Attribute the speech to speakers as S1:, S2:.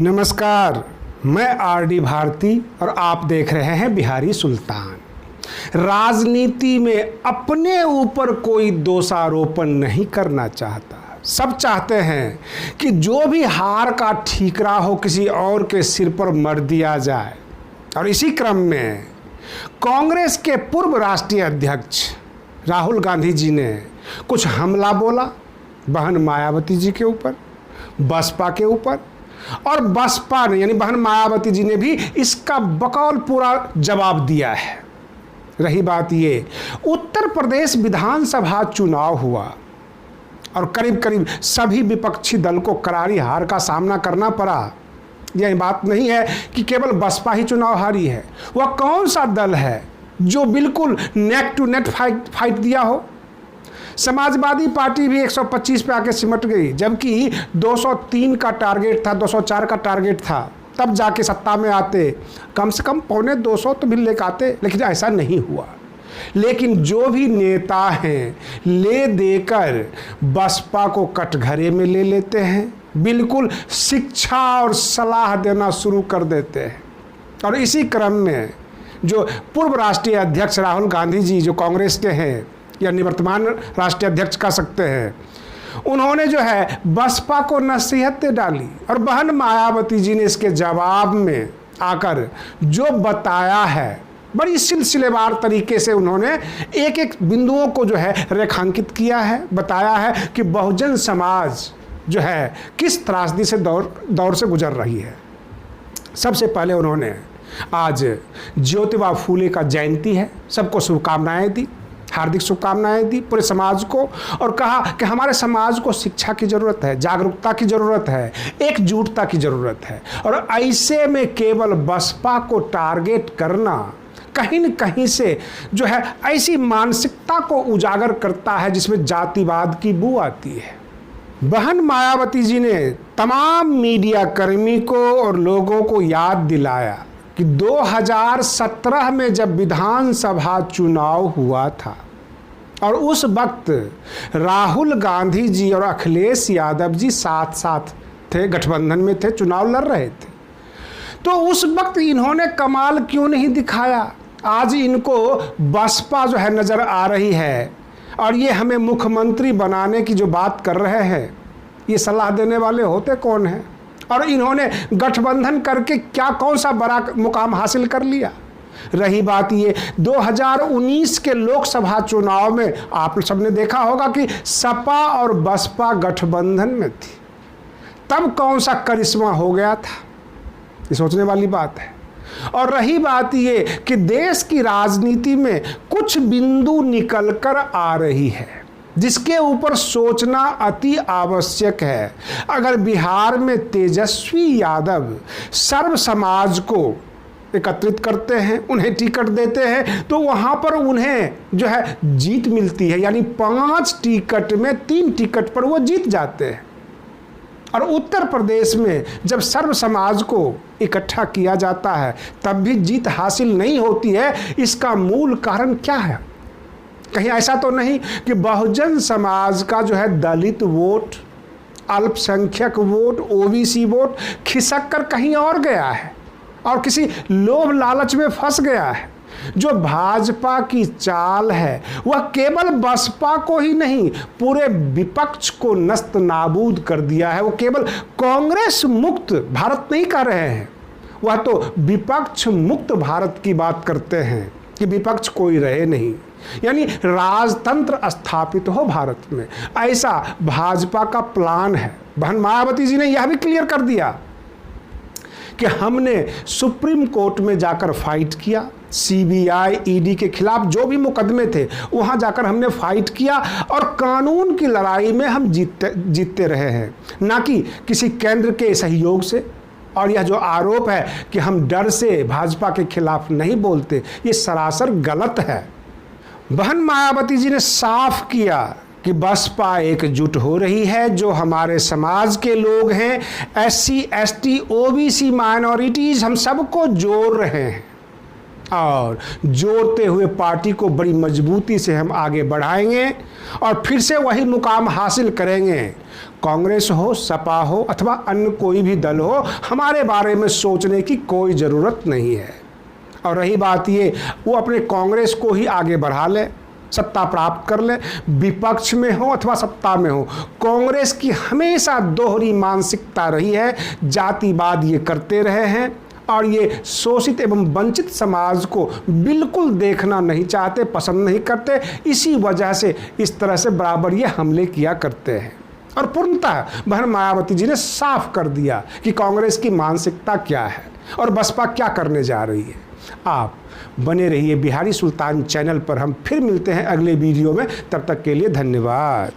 S1: नमस्कार, मैं आरडी भारती और आप देख रहे हैं बिहारी सुल्तान। राजनीति में अपने ऊपर कोई दोषारोपण नहीं करना चाहता। सब चाहते हैं कि जो भी हार का ठीकरा हो किसी और के सिर पर मर दिया जाए। और इसी क्रम में कांग्रेस के पूर्व राष्ट्रीय अध्यक्ष राहुल गांधी जी ने कुछ हमला बोला बहन मायावती जी के ऊपर, बसपा के ऊपर, और बसपा ने यानी बहन मायावती जी ने भी इसका बकौल पूरा जवाब दिया है। रही बात ये, उत्तर प्रदेश विधानसभा चुनाव हुआ और करीब करीब सभी विपक्षी दल को करारी हार का सामना करना पड़ा। यह बात नहीं है कि केवल बसपा ही चुनाव हारी है। वह कौन सा दल है जो बिल्कुल नेक टू नेक फाइट दिया हो? समाजवादी पार्टी भी 125 पे आके सिमट गई, जबकि 203 का टारगेट था, 204 का टारगेट था। तब जाके सत्ता में आते, कम से कम 250 तो भी लेकर आते, लेकिन ऐसा नहीं हुआ। लेकिन जो भी नेता हैं ले देकर बसपा को कटघरे में ले लेते हैं, बिल्कुल शिक्षा और सलाह देना शुरू कर देते हैं। और इसी क्रम में जो पूर्व राष्ट्रीय अध्यक्ष राहुल गांधी जी जो कांग्रेस के हैं या निवर्तमान राष्ट्रीय अध्यक्ष कह सकते हैं, उन्होंने जो है बसपा को नसीहतें डाली और बहन मायावती जी ने इसके जवाब में आकर जो बताया है, बड़ी सिलसिलेवार तरीके से उन्होंने एक एक बिंदुओं को जो है रेखांकित किया है, बताया है कि बहुजन समाज जो है किस त्रासदी से दौर से गुजर रही है। सबसे पहले उन्होंने आज ज्योतिबा फूले का जयंती है, सबको शुभकामनाएं दी, हार्दिक शुभकामनाएं दी पूरे समाज को, और कहा कि हमारे समाज को शिक्षा की ज़रूरत है, जागरूकता की ज़रूरत है, एकजुटता की ज़रूरत है। और ऐसे में केवल बसपा को टारगेट करना कहीं न कहीं से जो है ऐसी मानसिकता को उजागर करता है जिसमें जातिवाद की बू आती है। बहन मायावती जी ने तमाम मीडिया कर्मी को और लोगों को याद दिलाया कि 2017 में जब विधानसभा चुनाव हुआ था और उस वक्त राहुल गांधी जी और अखिलेश यादव जी साथ साथ थे, गठबंधन में थे, चुनाव लड़ रहे थे, तो उस वक्त इन्होंने कमाल क्यों नहीं दिखाया? आज इनको बसपा जो है नज़र आ रही है और ये हमें मुख्यमंत्री बनाने की जो बात कर रहे हैं, ये सलाह देने वाले होते कौन हैं? और इन्होंने गठबंधन करके क्या कौन सा बड़ा मुकाम हासिल कर लिया? रही बात ये, 2019 के लोकसभा चुनाव में आप सबने देखा होगा कि सपा और बसपा गठबंधन में थी, तब कौन सा करिश्मा हो गया था? ये सोचने वाली बात है। और रही बात ये कि देश की राजनीति में कुछ बिंदु निकल कर आ रही है जिसके ऊपर सोचना अति आवश्यक है। अगर बिहार में तेजस्वी यादव सर्व समाज को एकत्रित करते हैं, उन्हें टिकट देते हैं, तो वहाँ पर उन्हें जो है जीत मिलती है, यानी 5 टिकट में 3 टिकट पर वो जीत जाते हैं। और उत्तर प्रदेश में जब सर्व समाज को इकट्ठा किया जाता है तब भी जीत हासिल नहीं होती है। इसका मूल कारण क्या है? कहीं ऐसा तो नहीं कि बहुजन समाज का जो है दलित वोट, अल्पसंख्यक वोट, ओबीसी वोट खिसक कर कहीं और गया है और किसी लोभ लालच में फंस गया है? जो भाजपा की चाल है वह केवल बसपा को ही नहीं, पूरे विपक्ष को नस्त नाबूद कर दिया है। वो केवल कांग्रेस मुक्त भारत नहीं कर रहे हैं, वह तो विपक्ष मुक्त भारत की बात करते हैं कि विपक्ष कोई रहे नहीं, यानी राजतंत्र स्थापित हो भारत में। ऐसा भाजपा का प्लान है। बहन मायावती जी ने यह भी क्लियर कर दिया कि हमने सुप्रीम कोर्ट में जाकर फाइट किया, सीबीआई, ईडी के खिलाफ जो भी मुकदमे थे वहां जाकर हमने फाइट किया और कानून की लड़ाई में हम जीतते रहे हैं, ना कि किसी केंद्र के सहयोग से। और यह जो आरोप है कि हम डर से भाजपा के खिलाफ नहीं बोलते, ये सरासर गलत है। बहन मायावती जी ने साफ किया कि बसपा एकजुट हो रही है, जो हमारे समाज के लोग हैं, SC, ST, OBC, माइनॉरिटीज़, हम सबको जोड़ रहे हैं। और जोड़ते हुए पार्टी को बड़ी मजबूती से हम आगे बढ़ाएंगे और फिर से वही मुकाम हासिल करेंगे। कांग्रेस हो, सपा हो अथवा अन्य कोई भी दल हो, हमारे बारे में सोचने की कोई ज़रूरत नहीं है। और रही बात ये, वो अपने कांग्रेस को ही आगे बढ़ा ले, सत्ता प्राप्त कर ले, विपक्ष में हो अथवा सत्ता में हो। कांग्रेस की हमेशा दोहरी मानसिकता रही है, जातिवाद ये करते रहे हैं और ये शोषित एवं वंचित समाज को बिल्कुल देखना नहीं चाहते, पसंद नहीं करते। इसी वजह से इस तरह से बराबर ये हमले किया करते हैं। और पूर्णतः बहन मायावती जी ने साफ कर दिया कि कांग्रेस की मानसिकता क्या है और बसपा क्या करने जा रही है। आप बने रहिए बिहारी सुल्तान चैनल पर। हम फिर मिलते हैं अगले वीडियो में, तब तक के लिए धन्यवाद।